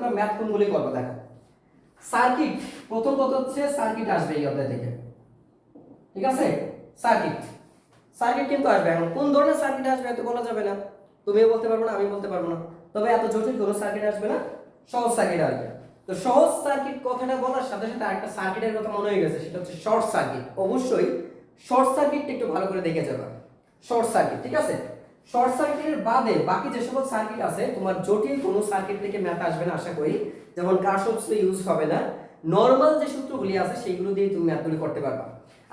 তোমরা ম্যাথ কোনগুলি করবে দেখো। সার্কিট, প্রথম কথা হচ্ছে সার্কিট আসবে এই অধ্যায় থেকে, ঠিক আছে? সার্কিট সার্কিট কিন্তু আসবে। এখন কোন ধরনের সার্কিট আসবে এত বলা যাবে না, তুমিও বলতে পারবে না, আমি বলতে পারবো না। তবে এত জটিল কোনো সার্কিট আসবে না, সহজ সার্কিট আসবে। তো সহজ সার্কিট কথাটা বলার সাথে সাথে আরেকটা সার্কিটের কথা মনে হয়ে গেছে, সেটা হচ্ছে শর্ট সার্কিট। অবশ্যই শর্ট সার্কিটটা একটু ভালো করে দেখে যাবে। শর্ট সার্কিট, ঠিক আছে? শর্ট সার্কিটের বাদে বাকি যে সকল সার্কিট আছে, তোমার জটিল কোনো সার্কিট থেকে ম্যাথ আসবে না আশা করি। যেমন কারশফস ইউজ হবে না, নরমাল যে সূত্রগুলি আছে সেগুলো দিয়ে তুমি ম্যাথগুলি করতে পারবা।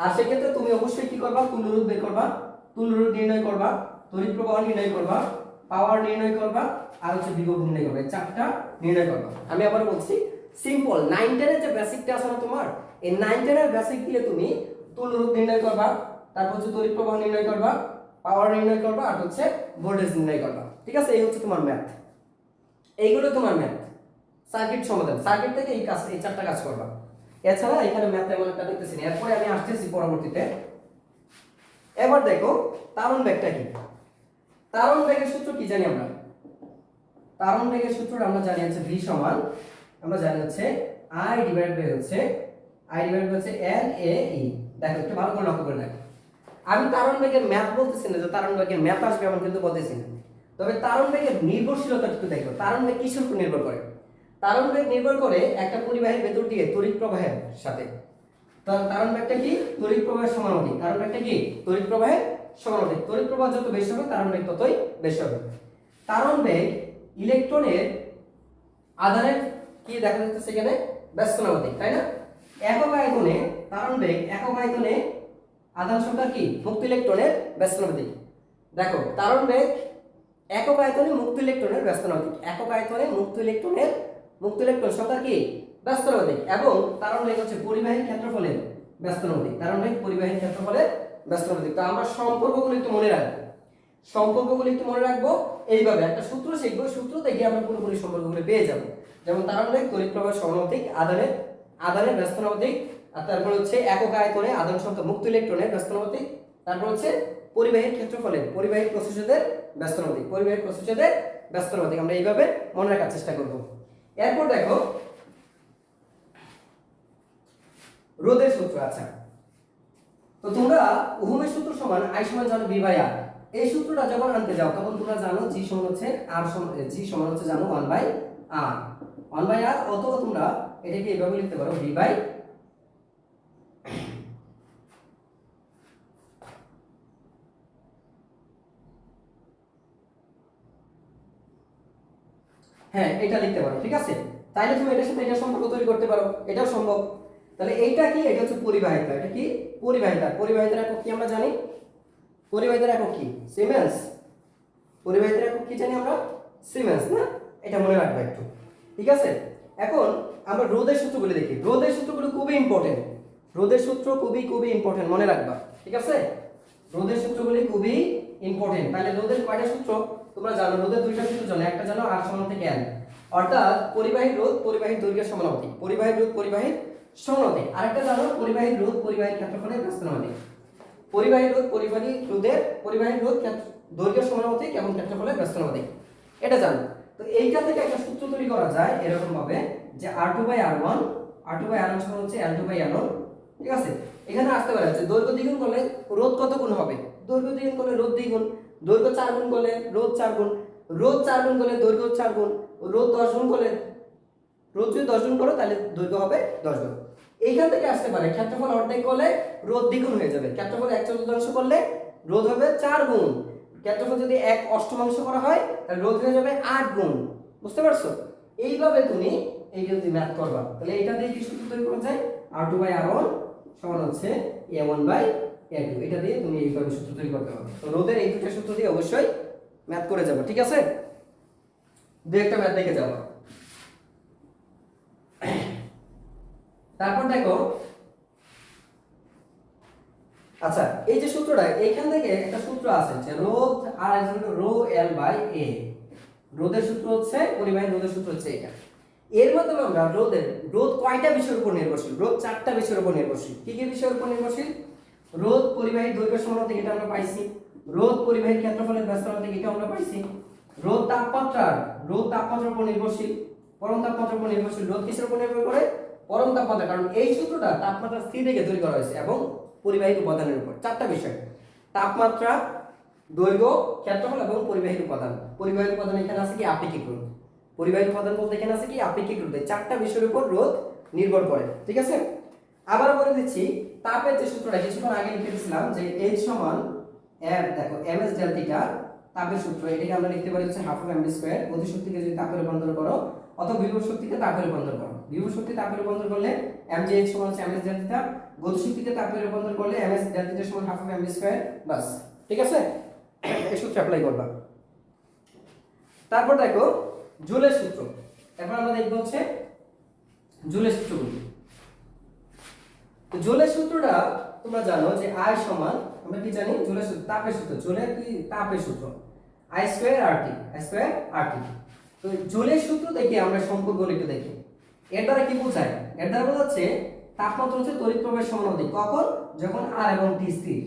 আর সেক্ষেত্রে তুমি অবশ্যই কি করবা, তুল্যরোধ বের করবা, তুল্যরোধ নির্ণয় করবা, তড়িৎ প্রবাহ নির্ণয় করবা, পাওয়ার নির্ণয় করবা, আর হচ্ছে বিভব নির্ণয় করবে, চারটা নির্ণয় করবা। আমি আবার বলছি, সিম্পল 9 10 এর যে বেসিকটা আছে না তোমার, এই 9 10 এর বেসিক দিয়ে তুমি তুল্যরোধ নির্ণয় করবা, তারপর হচ্ছে তড়িৎ প্রবাহ নির্ণয় করবা, পাওয়ার নির্ণয় করবা, আর হচ্ছে ভোল্টেজ নির্ণয় করবা, ঠিক আছে? এই হচ্ছে তোমার ম্যাথ, এইগুলো তোমার ম্যাথ। সার্কিট সমাধান, সার্কিট থেকে এই কাজ, এই চারটা কাজ করবা। এছাড়া এখানে ম্যাথ এমন একটা দেখতেছি না। এরপরে আমি আসতেছি পরবর্তীতে। এবার দেখো তারণ বেগটা কি। তারণ বেগের সূত্র কি জানি আমরা? তারণ বেগের সূত্রটা আমরা জানি হচ্ছে v সমান, আমরা জানি হচ্ছে i ডিভাইড বাই হচ্ছে n a e। দেখো একটু ভালো করে লক্ষ্য করে দেখো, আমি তারণ বেগের ম্যাথ বলতেছি না যে তারণ বেগের ম্যাথ আসবে এমন কিন্তু বলতেছি না। তবে তারণ বেগের নির্ভরশীলতা একটু দেখো। তারণ বেগ কিসের উপর নির্ভর করে? তারণ বেগ নির্ভর করে একটা পরিবাহীর ভেতর দিয়ে তড়িৎ প্রবাহের সাথে। তারণ বেগটা কি? তড়িৎ প্রবাহের সমানুপাতিক। তারণ বেগটা কি? তড়িৎ প্রবাহের সমানুপাতিক। তড়িৎ প্রবাহ যত বেশি হবে তারণ বেগ ততই বেশি হবে। তারণ বেগ ইলেকট্রনের আধানের কি দেখা যাচ্ছে সেখানে? ব্যস্তনামাত্রিক, তাই না? একক আয়তনে তারণ বেগ, একক আয়তনে আধান সংখ্যা কি? মুক্ত ইলেকট্রনের ব্যস্তনামাত্রিক। দেখো তারণ বেগ একক আয়তনে মুক্ত ইলেকট্রনের ব্যস্তনামাত্রিক, একক আয়তনে মুক্ত ইলেকট্রন সংখ্যা কি? ব্যস্তনামাত্রিক। এবং তারণ বেগ হচ্ছে পরিবাহীর ক্ষেত্রফলের ব্যস্তনামাত্রিক। তারণ বেগ পরিবাহীর ক্ষেত্রফলের ব্যস্তনামাত্রিক। তো আমরা সম্পর্কগুলো একটু মনে রাখবো, এইভাবে একটা সূত্র শিখবো, সূত্র থেকে আমরা পুরোপুরি সম্পর্কগুলো পেয়ে যাব। যেমন তারণ বেগ তড়িৎ প্রবাহের সমানুপাতিক, আধানের ব্যস্তনামাত্রিক, আর তারপর হচ্ছে একক আয়তনে আধান সংখ্যা মুক্ত ইলেকট্রনের ব্যস্তনামাত্রিক, তারপর হচ্ছে পরিবাহীর ক্ষেত্রফলের, পরিবাহীর প্রতিরোধের ব্যস্তনামাত্রিক। আমরা এইভাবে মনে রাখার চেষ্টা করব। এরপর দেখো রোধের সূত্র। আচ্ছা, তো তোমরা ওহমের সূত্র সমান I সমান জানো V বাই R। এই সূত্রটা যখন আনতে যাও তখন তোমরা জানো G সমান হচ্ছে R সমান, G সমান হচ্ছে জানো 1 বাই R, অথবা তোমরা এটাকে এইভাবে লিখতে পারো V বাই হ্যাঁ এটা লিখতে পারো, ঠিক আছে? তাইলে তুমি এটার সাথে এটা সম্পর্ক তৈরি করতে পারো, এটাও সম্ভব। তাহলে এইটা কি? এটা হচ্ছে পরিবাহিতা। এটা কি? পরিবাহিতার একক কি আমরা জানি? পরিবাহিতার একক কি? সিমেন্স। পরিবাহিতার একক কি জানি আমরা? সিমেন্স, না? এটা মনে রাখবা একটু, ঠিক আছে? এখন আমরা রোধের সূত্রগুলো দেখি। রোধের সূত্রগুলো খুবই ইম্পর্টেন্ট, রোধের সূত্র খুবই ইম্পর্টেন্ট, মনে রাখবা, ঠিক আছে? রোধের সূত্রগুলি খুবই ইম্পর্টেন্ট। তাহলে রোধের কয়টা সূত্র তোমরা জানো? রোধের দুইটা সূত্র জানো, একটা জানো R সমান থেকে n, অর্থাৎ পরিবাহীর রোধ পরিবাহীর দৈর্ঘ্যের সমানুপাতিক, পরিবাহীর রোধ পরিবাহীর সমানুপাতিক। আরেকটা জানো পরিবাহীর রোধ পরিবাহীর ক্ষেত্রফলের ব্যস্তনামাত্রিক, পরিবাহীর রোধ পরিবাহীর রোধ দৈর্ঘ্যের সমানুপাতিক এবং ক্ষেত্রফলের ব্যস্তনামাত্রিক, এটা জানো। তো এইটা থেকে একটা সূত্র তৈরি করা যায় এরকম ভাবে যে R2 বাই R1 সমান হচ্ছে L2 বাই L1, ঠিক আছে? এখানে আসতে পারে যে দৈর্ঘ্য দ্বিগুণ করলে রোধ কত গুণ হবে? দৈর্ঘ্য দ্বিগুণ করলে রোধ দ্বিগুণ, দৈর্ঘ্য 4 গুণ করলে রোধ 4 গুণ, রোধ 4 গুণ করলে দৈর্ঘ্য 4 গুণ, রোধ 10 গুণ করলে, রোধ যদি 10 গুণ করো তাহলে দৈর্ঘ্য হবে 10 গুণ। এইখান থেকে আসতে পারে ক্ষেত্রফল অর্ধেক করলে রোধ দ্বিগুণ হয়ে যাবে, ক্ষেত্রফল 1/4 করলে রোধ হবে 4 গুণ, ক্ষেত্রফল যদি 1/8 করা হয় তাহলে রোধ হয়ে যাবে 8 গুণ। বুঝতে পারছো? এইভাবে তুমি এইটা যদি ম্যাথ করবা তাহলে এটা দিয়ে কি সূত্র তৈরি করা যায়? R2 বাই R1 সমান হচ্ছে A1 বাই A2। এটা দিয়ে তুমি এইভাবে সূত্র তৈরি করতে পারবে। তো রোধের এই দুটো সূত্র দিয়ে অবশ্যই ম্যাথ করে যাবে, ঠিক আছে? দুই একটা ম্যাথ দেখে যাবো। তারপর দেখো, আচ্ছা এই যে সূত্রটা, এইখান থেকে একটা সূত্র আছে যে রোধ R ρ L বাই A। রোধের সূত্র হচ্ছে, পরিবাহীর রোধের সূত্র হচ্ছে এটা। এর মাধ্যমে আমরা রোধ কয়টা বিষয়ের উপর নির্ভরশীল? রোধ 4টা বিষয়ের উপর নির্ভরশীল। কি কি বিষয়ের উপর নির্ভরশীল? রোধ পরিবাহীর দৈর্ঘ্য সমানুপাতিক, এটা আমরা পাইছি। রোধ পরিবাহীর ক্ষেত্রফলের ব্যস্তনামাত্রিক, এটা আমরা পাইছি। রোধ তাপমাত্রার উপর নির্ভরশীল, পরম তাপমাত্রার উপর নির্ভরশীল রোধ কিসের উপর নির্ভর করে? পরম তাপমাত্রা, কারণ এই সূত্রটা তাপমাত্রা স্থির রেখে তৈরি করা হয়েছে এবং পরিবাহী উপাদানের উপর। চারটা বিষয়: তাপমাত্রা, দৈর্ঘ্য, ক্ষেত্রফল এবং পরিবাহী উপাদান। পরিবাহী উপাদান এখানে আছে কি? আপেক্ষিক রোধ। পরিবাহী উপাদান বলতে এখানে আছে কি? আপেক্ষিক রোধ। এই চারটা বিষয়ের উপর রোধ নির্ভর করে, ঠিক আছে? আবার বলে দিচ্ছি, তাপের যে সূত্রটা কিছুক্ষণ আগে লিখে দিয়েছিলাম যে H সমান m, দেখো ms ডেল থিটা তাপের সূত্র, এটাকে আমরা লিখতে পারি হচ্ছে হাফ অফ mv স্কয়ার। গতি শক্তিকে যদি তাপে রূপান্তর করো অথবা বিভব শক্তিকে তাপে রূপান্তর করো, বিভব শক্তি তাপে রূপান্তর করলে mgh সমান হচ্ছে ms ডেল থিটা, গতি শক্তিকে তাপে রূপান্তর করলে ms ডেল থিটা সমান হাফ অফ mv স্কয়ার, বাস, ঠিক আছে? এই সূত্র অ্যাপ্লাই করবা। তারপর দেখো জুলের সূত্র। এখন আমরা দেখব হচ্ছে জুলের সূত্রগুলো। তো জুলের সূত্রটা তোমরা জানো যে I সমান, আমরা কি জানি? জুলের সূত্র, তাপের সূত্র। জুলের কি? তাপের সূত্র I square RT, I square RT। তো জুলের সূত্র দেখি আমরা সম্পর্কগুলো একটু দেখি। এর দ্বারা কি বোঝায়? এর দ্বারা বোঝাচ্ছে তাপমাত্রা হচ্ছে তড়িৎ প্রবাহের সমানুপাতিক। কখন? যখন R এবং T স্থির।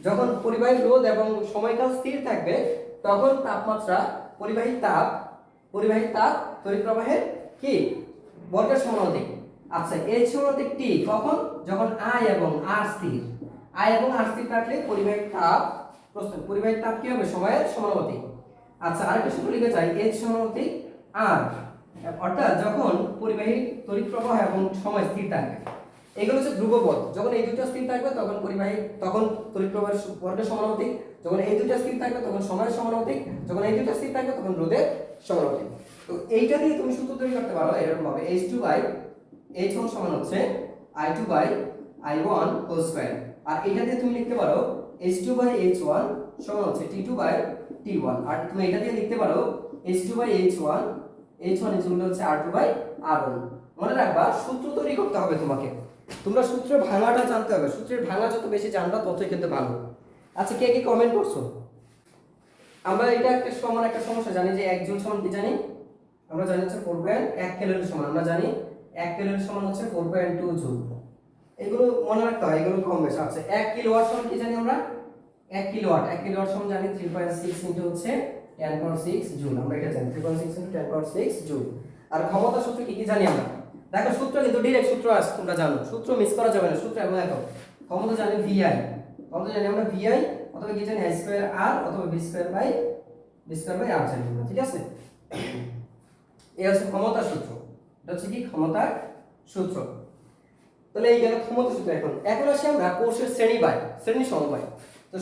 যখন পরিবাহী রোধ এবং সময়কাল স্থির থাকবে তখন তাপমাত্রা, পরিবাহী তাপ তড়িৎ প্রবাহের কি? বর্গের সমানুপাতিক। আচ্ছা, এই সমানুপাতিক T কখন? যখন I এবং R স্থির। I এবং R স্থির থাকলে পরিবাহী তাপ কি হবে? সময়ের সমানুপাতিক। আচ্ছা, আরেকটা সূত্র লিখে যাই, H সমানুপাতিক R, অর্থাৎ যখন পরিবাহী তড়িৎ প্রবাহ এবং সময় স্থির থাকবে। এগুলো হচ্ছে ধ্রুবপদ। যখন এই দুটো স্থির থাকবে তখন তখন তড়িৎ প্রবাহের বর্গের সমানুপাতিক, যখন এই দুটো স্থির থাকবে তখন সময়ের সমানুপাতিক, যখন এই দুটো স্থির থাকবে তখন রোধের সমানুপাতিক। তো এইটা দিয়ে তুমি সূত্র তৈরি করতে পারো এরকম ভাবে, H1 সমান হচ্ছে I2/I1 হোল স্কয়ার। আর এটা দিয়ে তুমি লিখতে পারো H2/H1 সমান হচ্ছে T2/T1। আর তুমি এটা দিয়ে লিখতে পারো H2/H1 ইকুয়াল হচ্ছে R2/R1। মনে রাখবা সূত্র তৈরি করতে হবে তোমাকে, তোমরা সূত্রের ভাঙাটা জানতে হবে। সূত্রের ভাঙা যত বেশি জানবা ততই কিন্তু ভালো। আচ্ছা, কে কি কমেন্ট করছো? আমরা এটা একটা সমস্যা জানি যে 1 জুল সমান কি জানি? আমরা জানি হচ্ছে 4.1 ক্যালোরি সমান। আমরা জানি 1 ক্যালোরি সমান হচ্ছে 4.2 জুল। এগুলো মনে রাখতে হয়, এগুলো কম বেশি। আচ্ছা, 1 কিলোওয়াট সমান কি জানি আমরা? 1 কিলোওয়াট সমান জানি 3.6 ইনটু হচ্ছে 10 6 জুল। আমরা এটা জানি 3.6 ইনটু 10 6 জুল। আর ক্ষমতা সূত্র কি কি জানি আমরা? দেখো সূত্র কিন্তু ডাইরেক্ট সূত্র আছে, তোমরা জানো। সূত্র মিস করা যাবে না, সূত্র এবং একক। ক্ষমতা জানি VI, ক্ষমতা জানি আমরা VI অথবা কি জানি I স্কয়ার R অথবা V স্কয়ার বাই R জানি আমরা, ঠিক আছে? এই হচ্ছে ক্ষমতার সূত্র। এটা হচ্ছে কি? ক্ষমতার সূত্র। তাহলে এই গেল ক্ষমতা সূত্র। এখন আসি আমরা কোষের শ্রেণী সমবায়। তো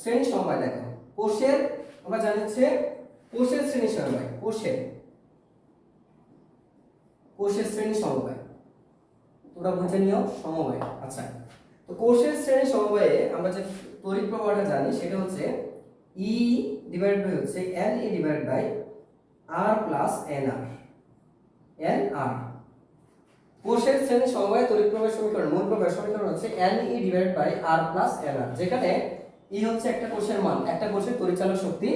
শ্রেণী সমবায় দেখো, কোষের আমরা জানি হচ্ছে কোষের শ্রেণী সমবায়, কোষের শ্রেণী সমবায় তোমরা বুঝে নিও, সমবায়। আচ্ছা, তো কোষের শ্রেণী সমবায়ে আমরা যে তড়িৎ প্রবাহটা জানি সেটা হচ্ছে E ডিভাইডেড বাই হচ্ছে NE divided by R plus NR। কোষের শ্রেণী সমবায়ে তড়িৎ প্রবাহের সমীকরণ, মূল প্রবাহের সমীকরণ হচ্ছে NE divided by R plus NR, যেখানে E হচ্ছে একটা কোষের মান, একটা কোষের পরিচালক শক্তি,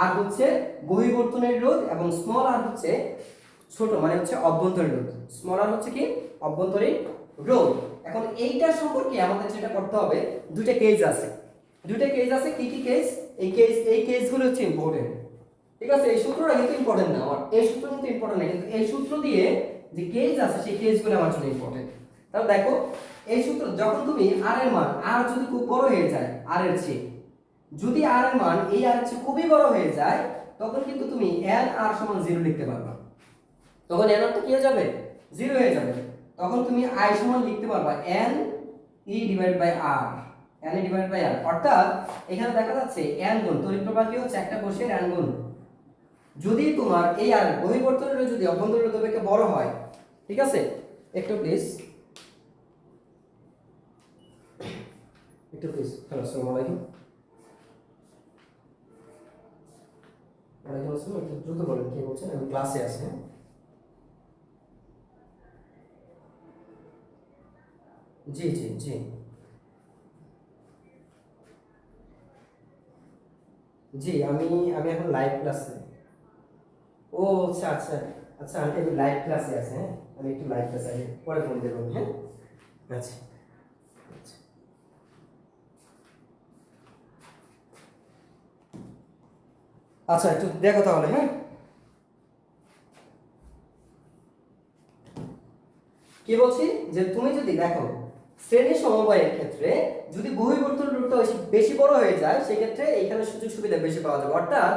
আর হচ্ছে বহির্বর্তনের রোধ এবং স্মল r হচ্ছে ছোট মানে হচ্ছে অভ্যন্তরীণ রোধ। স্মল r হচ্ছে কি? অভ্যন্তরীণ রোধ। এখন এইটা সম্পর্কে আমাদের যেটা করতে হবে, দুটো কেস আছে। কি কি কেস? এই কেসগুলো হচ্ছে ইম্পর্টেন্ট, ঠিক আছে? এই সূত্রটা কিন্তু ইম্পর্টেন্ট না আমার, এই সূত্র কিন্তু ইম্পর্টেন্ট না, কিন্তু এই সূত্র দিয়ে যে কেস আছে সেই কেসগুলো আমার জন্য ইম্পর্টেন্ট। তাহলে দেখো, এই সূত্র যখন তুমি r এর মান, r যদি খুব বড় হয়ে যায় r এর চেয়ে, যদি r এর মান এই r এর চেয়ে খুবই বড় হয়ে যায় তখন কিন্তু তুমি nr সমান 0 লিখতে পারবা। তখন nr তো কি হয়ে যাবে? 0 হয়ে যাবে। তখন তুমি I সমান লিখতে পারবা NE divided by R, NE divided by R। অর্থাৎ এখানে দেখা যাচ্ছে n গুণ তড়িৎ প্রবাহ কি হচ্ছে? একটা কোষের n গুণ। যদি তোমার এই আর বহির্বর্তনের যদি অভ্যন্তরীণ রোধ অপেক্ষা বড় হয়, ঠিক আছে? একটু প্লিজ হ্যালো, আসসালামু আলাইকুম। ওয়ালাইকুম আসসালাম। একটু দ্রুত বলেন কি বলছেন, আমি ক্লাসে আছি। জি জি জি জি আমি এখন লাইভ ক্লাসে। ও আচ্ছা আচ্ছা আচ্ছা, আমি লাইভ ক্লাসে আছি। হ্যাঁ, আমি একটু লাইভ ক্লাসে আছি, পরে ফোন দেবো। হ্যাঁ, আচ্ছা আচ্ছা। আচ্ছা, একটু দেখো তাহলে। হ্যাঁ। কি বলছি যে তুমি যদি দেখো শ্রেণী সমবায়ের ক্ষেত্রে যদি বহির্বর্তন রূপটা বেশি বড় হয়ে যায় সেক্ষেত্রে এইখানে সুযোগ সুবিধা বেশি পাওয়া যাবে। অর্থাৎ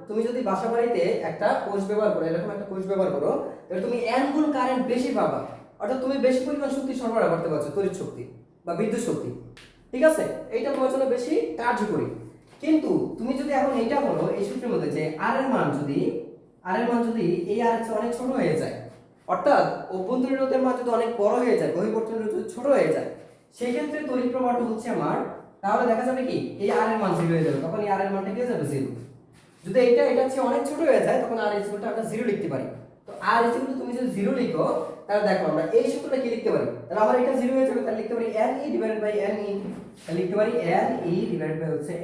তুমি যদি বাসা বাড়িতে একটা কোষ ব্যবহার করো, এরকম একটা কোষ ব্যবহার করো, তাহলে তুমি n গুণ কারেন্ট বেশি পাবা। অর্থাৎ তুমি বেশি পরিমাণ শক্তি সরবরাহ করতে পারছো, তড়িৎ শক্তি বা বিদ্যুৎ শক্তি। ঠিক আছে, এইটা তোমার জন্য বেশি কার্যকরী। কিন্তু তুমি যদি এখন এইটা বলো এই সূত্রের মধ্যে যে r এর মান যদি এই r এর চেয়ে অনেক ছোট হয়ে যায়, অর্থাৎ অভ্যন্তরীণ রোধের মান যদি অনেক বড় হয়ে যায়, বহির্বর্তন রোধ যদি ছোট হয়ে যায়, সেই ক্ষেত্রে তড়িৎ প্রবাহটা হচ্ছে আমার, তাহলে দেখা যাবে কি এই r এর মান 0 হয়ে যাবে। তখন এই r এর মানটা কি হয়ে যাবে 0। যদি এটা চেয়ে অনেক ছোট হয়ে যায় তখন r ইকুয়ালটা আমরা 0 লিখতে পারি। তো r ইকুয়াল তুমি যদি 0 লিখো তাহলে দেখো আমরা এই সূত্রটা কি লিখতে পারি, তাহলে আমার এটা 0 হয়ে যাবে, তাহলে লিখতে পারি ne ডিভাইডেড বাই ne, তাহলে লিখতে পারি ne ডিভাইডেড বাই হচ্ছে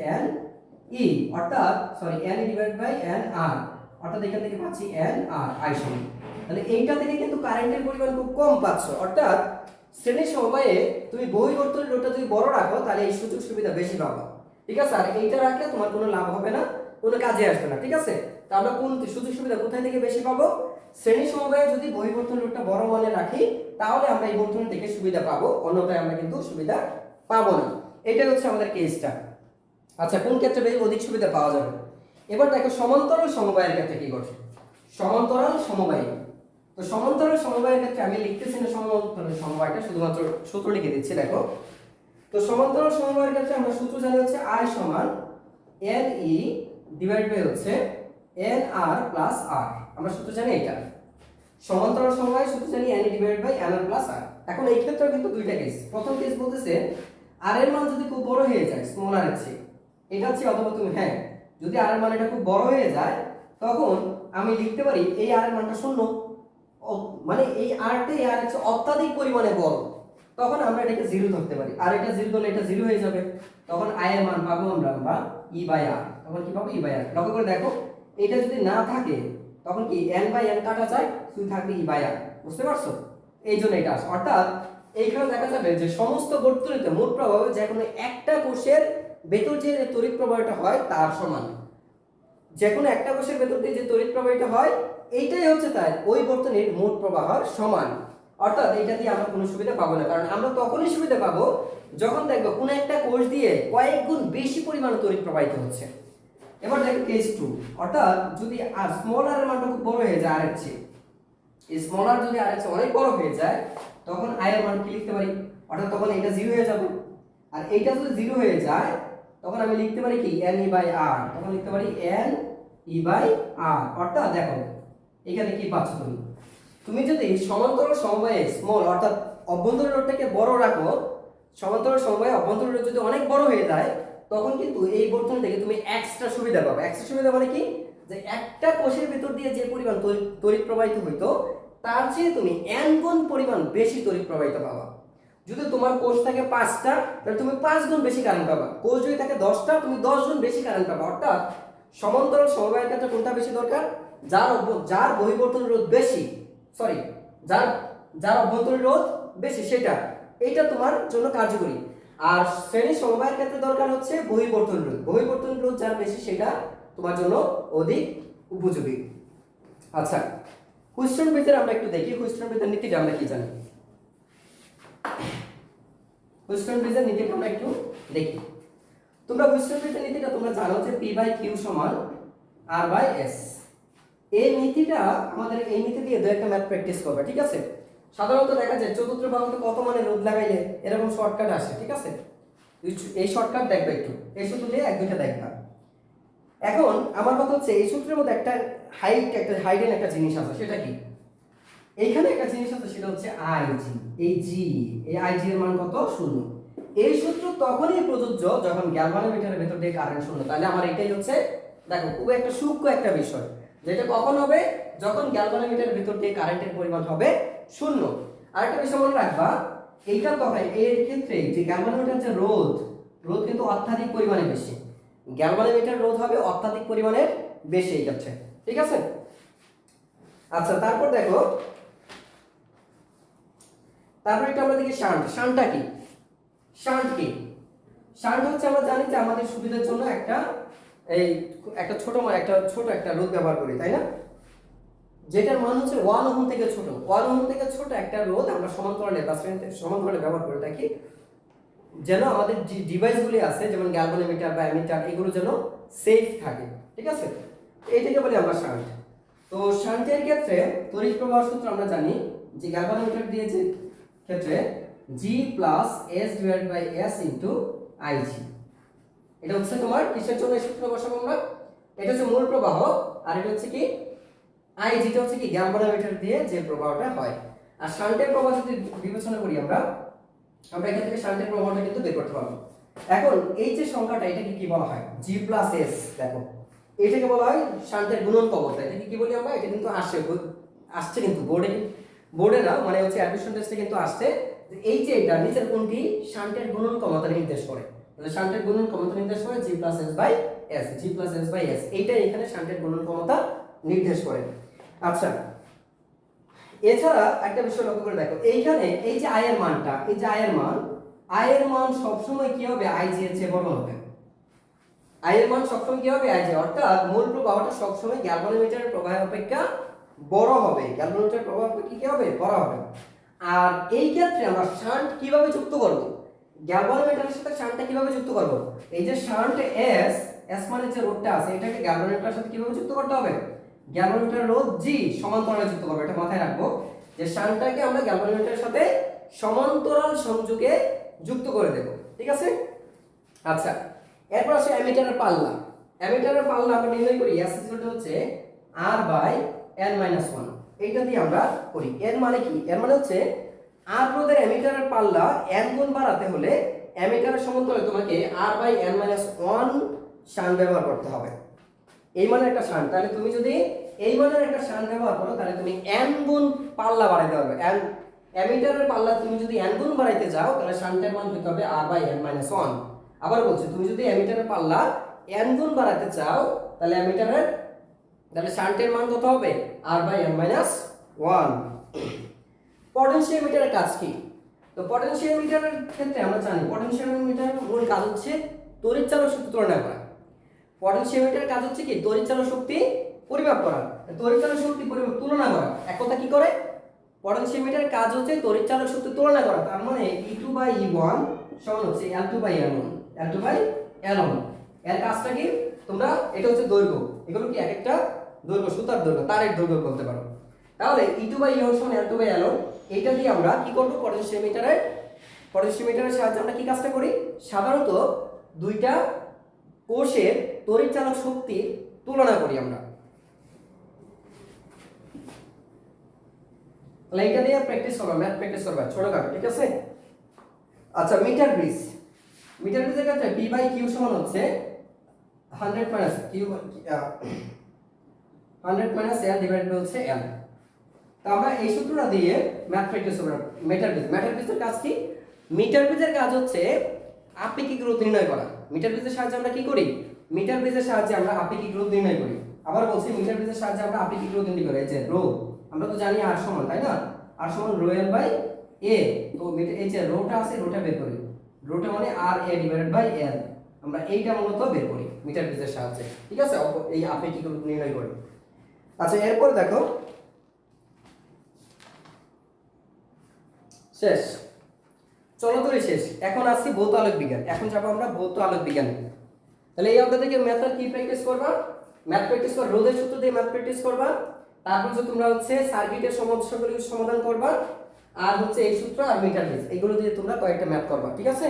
ne, অর্থাৎ ne ডিভাইডেড বাই nr, অর্থাৎ এখান থেকে পাচ্ছি nr i সমান। তাহলে এইটা থেকে কিন্তু কারেন্টের পরিমাণ খুব কম পাচ্ছ। অর্থাৎ শ্রেণী সমবায়ে তুমি বহির্বর্তনের রোধটা যদি বড় রাখো তাহলে এই সুযোগ সুবিধা বেশি পাবা। ঠিক আছে, আর এইটা রাখলে তোমার কোনো লাভ হবে না, কোনো কাজে আসবে না। ঠিক আছে, তা আমরা কোন সুযোগ সুবিধা কোথায় থেকে বেশি পাবো? শ্রেণী সমবায়ে যদি বহির্বর্তন রোধটা বড় মানে রাখি তাহলে আমরা এই বর্তন থেকে সুবিধা পাবো, অন্যথায় আমরা কিন্তু সুবিধা পাবো না। এটাই হচ্ছে আমাদের কেসটা। আচ্ছা, কোন ক্ষেত্রে বেশি অধিক সুবিধা পাওয়া যাবে? এবার দেখো সমান্তরাল সমবায়ের ক্ষেত্রে কি ঘটে। সমান্তরাল সমবায়, তো সমান্তরাল সমবায়ের ক্ষেত্রে আমি লিখতেছি না সমান্তরাল সমবায়টা, শুধুমাত্র সূত্র লিখে দিচ্ছি। দেখো, তো সমান্তরাল সমবায়ের ক্ষেত্রে আমরা সূত্র জানি হচ্ছে I সমান ne ডিভাইড বাই হচ্ছে nr প্লাস r। আমরা সূত্র জানি এটা। সমান্তরাল সমবায় সূত্র জানি ne divide by nr plus r। এখন এই ক্ষেত্রে কিন্তু দুইটা কেস। প্রথম কেস বলতেছে r এর মান যদি খুব বড় হয়ে যায় স্মল r এর চেয়ে, এটা হচ্ছে অথবা তুমি যদি r এর মান এটা খুব বড় হয়ে যায় তখন আমি লিখতে পারি এই r এর মানটা 0, মানে এই rটা এই r এর চেয়ে অত্যাধিক পরিমাণে বড়, তখন আমরা এটাকে 0 ধরতে পারি। আর এটা 0 ধরলে এটা 0 হয়ে যাবে, তখন i এর মান পাবো আমরা e বাই r। তখন কি পাবো? e by r। লক্ষ্য করে দেখো, এটা যদি না থাকে তখন কি n বাই n কাটা যায়, শুধু থাকবে e বাই r। বুঝতে পারছো? এই জন্য এটা আসে। অর্থাৎ এইখানে দেখা যাবে যে সমস্ত বর্তনীতে মোট প্রবাহ যে কোনো একটা কোষের ভেতর যে তড়িৎ প্রবাহটা হয় তার সমান। যে কোনো একটা কোষের ভেতর দিয়ে যে তড়িৎ প্রবাহটা হয় এইটাই হচ্ছে তাই ওই বর্তনীর মোট প্রবাহের সমান। অর্থাৎ এটা দিয়ে আমরা কোনো সুবিধা পাবো না, কারণ আমরা তখনই সুবিধা পাবো যখন দেখবো কোনো একটা কোষ দিয়ে কয়েক গুণ বেশি পরিমাণে তড়িৎ প্রবাহিত হচ্ছে। এবার দেখো কেস 2, অর্থাৎ যদি আর স্মল r এর মানটা খুব বড় হয়ে যায় r এর চেয়ে, এই স্মল r যদি r এর চেয়ে অনেক বড় হয়ে যায় তখন i এর মান কি লিখতে পারি? অর্থাৎ তখন এটা 0 হয়ে যাবে। আর এইটা যদি 0 হয়ে যায় তখন আমি লিখতে পারি কি ne বাই r। তখন লিখতে পারি ne বাই r। অর্থাৎ দেখো এখানে কি পাচ্ছ তুমি যদি সমান্তরাল সমবায়ে স্মল অর্থাৎ অভ্যন্তরীণ রোধটাকে বড় রাখো, সমান্তরাল সমবায়ে অভ্যন্তরীণ রোধ যদি অনেক বড় হয়ে যায় তখন কিন্তু এই বর্তনী থেকে তুমি এক্সট্রা সুবিধা পাবে। এক্সট্রা সুবিধা মানে কি? যে একটা কোষের ভিতর দিয়ে যে পরিমাণ তড়িৎ প্রবাহিত হইতো তার চেয়ে তুমি n গুণ পরিমাণ বেশি তড়িৎ প্রবাহিত পাবা। যদি তোমার কোষ থাকে 5টা তাহলে তুমি 5 গুণ বেশি কারেন্ট পাবা। কোষ যদি থাকে 10টা তুমি 10 গুণ বেশি কারেন্ট পাবা। অর্থাৎ সমান্তরাল সমবায়ের ক্ষেত্রে কোনটা বেশি দরকার? যার বহির্বর্তন রোধ বেশি, যার অভ্যন্তরীণ রোধ বেশি সেটা, এইটা তোমার জন্য কার্যকরী। আর শ্রেণী সমবায়ের ক্ষেত্রে দরকার হচ্ছে বহির্বর্তন রোধ। বহির্বর্তন রোধ যার বেশি সেটা তোমার জন্য অধিক উপযোগী। আচ্ছা, হুইস্টন ব্রিজের আমরা একটু দেখি হুইস্টন ব্রিজের নীতিটা আমরা কি জানি। হুইস্টন ব্রিজের নীতিটা আমরা একটু দেখি। তোমরা হুইস্টন ব্রিজের নীতিটা তোমরা জানো যে P বাই Q সমান R বাই S। এই নীতিটা আমাদের এই নীতি দিয়ে দুই একটা ম্যাথ প্র্যাকটিস করবে। ঠিক আছে, সাধারণত দেখা যায় চতুর্থ বাহুতে কত মানে রোধ লাগাইলে এরকম শর্টকাট আসে। ঠিক আছে, এই শর্টকাট দেখবে একটু, এই সূত্র দিয়ে এক দুইটা দেখবা। এখন আমার কথা হচ্ছে এই সূত্রের মধ্যে একটা হাইডেন একটা জিনিস আছে। সেটা কি? এইখানে একটা জিনিস আছে, সেটা হচ্ছে IG। এই IG এর মান কত? 0। এই সূত্র তখনই প্রযোজ্য যখন গ্যালভানোমিটারের ভেতর দিয়ে কারেন্ট 0। তাহলে আমার এটাই হচ্ছে, দেখো খুব একটা সূক্ষ্ম একটা বিষয়, যেটা কখন হবে? যখন গ্যালভানোমিটারের ভেতর দিয়ে কারেন্টের পরিমাণ হবে 0। আরেকটা বিষয় মনে রাখবা, এইটা তখন এর ক্ষেত্রে যে গ্যালভানোমিটার যে রোধ কিন্তু অত্যাধিক পরিমাণে বেশি। গ্যালভানোমিটার রোধ হবে অত্যাধিক পরিমাণে বেশি এই ক্ষেত্রে। ঠিক আছে, আচ্ছা তারপর দেখো, তারপর এটা আমরা দেখি শান্টটা কি? শান্ট হচ্ছে আমরা জানি যে আমাদের সুবিধার জন্য একটা ছোট একটা রোধ ব্যবহার করি, তাই না? যেটার মান হচ্ছে 1 ওহম থেকে ছোট, 1 ওহম থেকে ছোট একটা রোধ আমরা সমান্তরালে বা সমান্তরালে ব্যবহার করে থাকি, যেন আমাদের যে ডিভাইসগুলি আছে যেমন গ্যালভানোমিটার বা অ্যামিটার এগুলো যেন সেফ থাকে। ঠিক আছে, এইটাকে বলি আমরা শান্ট। তো শান্টের ক্ষেত্রে তড়িৎ প্রবাহ সূত্র আমরা জানি যে গ্যালভানোমিটার দিয়ে যে ক্ষেত্রে G plus S divide by S into IG। এটা হচ্ছে তোমার কিসের জন্য এই সূত্র বসাবো আমরা? এটা হচ্ছে মূল প্রবাহ, আর এটা হচ্ছে কি IG, যেটা হচ্ছে কি গ্যালভানোমিটার দিয়ে যে প্রবাহটা হয়। আর শান্টের প্রবাহ যদি বিবেচনা করি আমরা এখান থেকে শান্টের প্রবাহটা কিন্তু বের করতে পারবো। এখন এই যে সংখ্যাটা এটাকে কি বলা হয়? G plus S। দেখো এটাকে বলা হয় শান্টের গুণন ক্ষমতা। এটাকে কি বলি আমরা? এটা কিন্তু আসছে কিন্তু বোর্ডে না, মানে হচ্ছে অ্যাডমিশন টেস্টে কিন্তু আসছে এই যে এটা নিচের কোনটি শান্টের গুণন ক্ষমতা নির্দেশ করে। তাহলে শান্টের গুণন ক্ষমতা নির্দেশ করে G plus S by S, G plus S by S, এইটাই এখানে শান্টের গুণন ক্ষমতা নির্দেশ করে। আচ্ছা, এছাড়া একটা বিষয় লক্ষ্য করে দেখো, এইখানে এই যে আয়ের মানটা, এই যে আয়ের মান সবসময় কি হবে? IG এর চেয়ে বড় হবে। আয়ের মান সবসময় কি হবে? IG, অর্থাৎ মূল প্রবাহটা সবসময় গ্যালভানোমিটারের প্রবাহের অপেক্ষা বড় হবে। গ্যালভানোমিটারের প্রবাহ অপেক্ষা কি হবে? বড় হবে। আর এই ক্ষেত্রে আমরা শান্ট কিভাবে যুক্ত করব? গ্যালভানোমিটারের সাথে শান্টটা কিভাবে যুক্ত করব? এই যে শান্ট S মানে যে রোধটা আছে এটাকে গ্যালভানোমিটারের সাথে কিভাবে যুক্ত করতে হবে? গ্যালভানোমিটার রোধ G সমান্তরালে যুক্ত করব। এটা মাথায় রাখবো যে শান্টটাকে আমরা গ্যালভানোমিটারের সাথে সমান্তরাল সংযোগে যুক্ত করে দেব। ঠিক আছে? আচ্ছা, এরপর আসে অ্যামিটারের পাল্লা। অ্যামিটারের পাল্লা আমরা নির্ণয় করি S হচ্ছে R বাই N মাইনাস 1। এইটা দিয়ে আমরা করি। এর মানে কি? এর মানে হচ্ছে R রোধের অ্যামিটারের পাল্লা N গুণ বাড়াতে হলে অ্যামিটারের সমান্তরালে তোমাকে R by N minus 1 shunt ব্যবহার করতে হবে। এই মানের একটা শান্ট, তাহলে তুমি যদি এই মানের একটা শান্ট ব্যবহার করো তাহলে তুমি n গুণ পাল্লা বাড়াইতে পারবে। অ্যামিটারের পাল্লা তুমি যদি n গুণ বাড়াইতে যাও তাহলে শান্টের মান হতে হবে R বাই N মাইনাস 1। আবার বলছি, তুমি যদি অ্যামিটারের পাল্লা n গুণ বাড়াতে চাও তাহলে শান্টের মান কত হবে? R by N minus 1। পটেনশিওমিটারের কাজ কি? তো পটেনশিওমিটারের ক্ষেত্রে আমরা জানি পটেনশিওমিটারের মূল কাজ হচ্ছে তড়িৎচালক শক্তি তুলনা করা। পটেনশিওমিটারের কাজ হচ্ছে কি? তড়িৎচালক শক্তি পরিমাপ করা, তড়িৎচালক শক্তি পরিমাপ তুলনা করা। এক কথা কি করে? পটেনশিওমিটারের কাজ হচ্ছে তড়িৎচালক শক্তি তুলনা করা। তার মানে E2 বাই E1 সমান হচ্ছে L2 by L1, L2 by L1। এর কাজটা কি? তোমরা এটা হচ্ছে দৈর্ঘ্য, এগুলো কি এক একটা দৈর্ঘ্য, সুতার দৈর্ঘ্য, তারের দৈর্ঘ্য বলতে পারো। তাহলে E2 বাই E1 সমান L2 বাই L1, এইটা দিয়ে আমরা কি করব? পটেনশিওমিটারের সাহায্যে আমরা কি কাজটা করি? সাধারণত দুইটা কোষের তড়িৎচালক শক্তির তুলনা করি আমরা। তাহলে এটা দিয়ে প্র্যাকটিস করবা, ম্যাথ প্র্যাকটিস করবা ছোটখাটো। ঠিক আছে? আচ্ছা, মিটার ব্রিজের ক্ষেত্রে P বাই Q সমান হচ্ছে 100 মাইনাস L ডিভাইড বাই হচ্ছে L। তো আমরা এই সূত্রটা দিয়ে ম্যাথ প্র্যাকটিস করব। মিটার ব্রিজের কাজ কি? মিটার ব্রিজের কাজ হচ্ছে আপেক্ষিক রোধ নির্ণয় করা। মিটার ব্রিজের সাহায্যে আমরা কি করি? মিটার ব্রিজের সাহায্যে আমরা আপেক্ষিক রোধ নির্ণয় করি। আবার বলছি, মিটার ব্রিজের সাহায্যে আমরা আপেক্ষিক রোধ নির্ণয় করি। এই যে রো, আমরা তো জানি R সমান, তাই না? R সমান রো L বাই A। তো এই যে রোটা আছে, রোটা বের করি। রোটা মানে RA ডিভাইডেড বাই L। আমরা এইটা মূলত বের করি মিটার ব্রিজের সাহায্যে। ঠিক আছে? এই আপেক্ষিক রোধ নির্ণয় করি। আচ্ছা, এরপর দেখো, শেষ চলতরি শেষ। এখন আসছি ভৌত আলোক বিজ্ঞান। এখন যাবো আমরা ভৌত আলোক বিজ্ঞান। তাহলে এই অধ্যায় থেকে ম্যাথের কি প্র্যাকটিস করবা? ম্যাথ প্র্যাকটিস করবা, রোধের সূত্র দিয়ে ম্যাথ প্র্যাকটিস করবা। তারপর হচ্ছে তোমরা হচ্ছে সার্কিটের সমস্যাগুলি সমাধান করবা, আর হচ্ছে এই সূত্র আর মিটার ব্রিজ, এগুলো দিয়ে তোমরা কয়েকটা ম্যাথ করবা। ঠিক আছে?